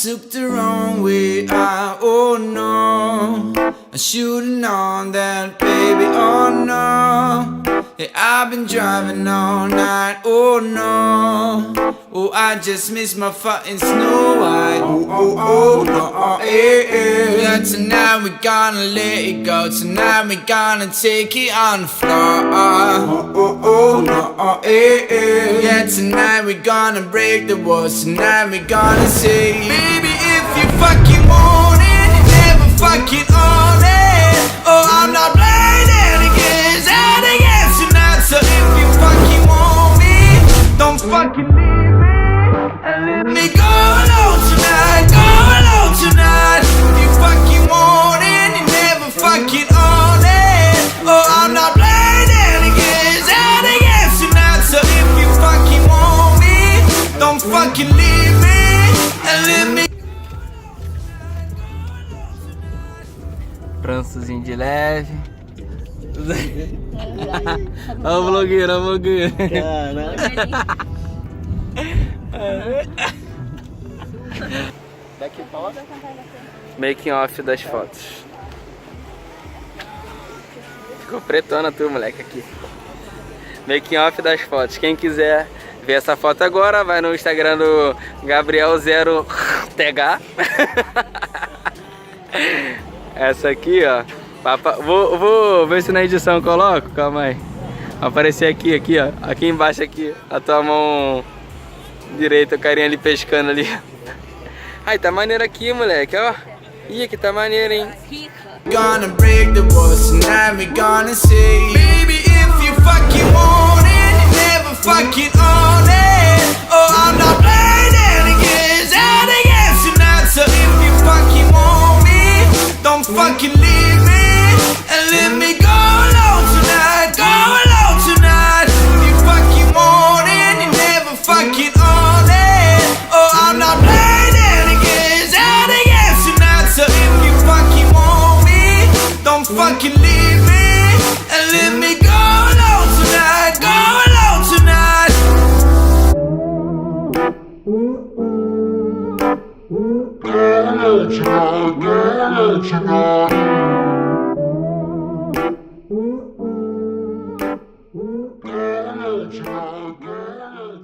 took the wrong way out, oh no. I should've known that, baby, oh no. Yeah, I've been driving all night, oh no. Oh, I just missed my fucking Snow White. Oh, no, yeah. Tonight we gonna let it go. Tonight we gonna take it on the floor. Oh, no, yeah. Tonight we gonna break the walls. Tonight we gonna say, baby, if you fucking want it, you never fucking own it. Oh, I'm not playing any games tonight. So if you fucking want me, don't fucking leave me and let me go alone tonight. Go alone tonight. If you fucking want it, you never fucking own it. Oh, I'm not playing any games tonight. So if you fucking want me, don't fucking leave me and let me. Prançozinho de leve. Olha o blogueiro, olha o blogueiro. Making off das fotos. Ficou pretona tu, moleque, aqui. Making off das fotos. Quem quiser ver essa foto agora, vai no Instagram do Gabriel0TH. Essa aqui, ó. Vou ver se na edição eu coloco. Calma aí. Vai aparecer aqui, ó. Aqui embaixo, aqui. A tua mão direita, o carinha ali pescando ali. Ai, tá maneiro aqui, moleque, ó. Ih, aqui tá maneiro, hein. Gonna break the walls tonight, we gonna say, baby, if you fucking want it, you never fucking own it. Oh, I'm not playing any games tonight. So if you fucking want me, don't fucking leave me and let me go alone tonight. Go alone tonight. If you fucking want it, you never fucking own it. Oh, I'm not playing any games tonight. So if you fucking want me, don't fucking leave me and let me go alone tonight. Go alone tonight. Girl,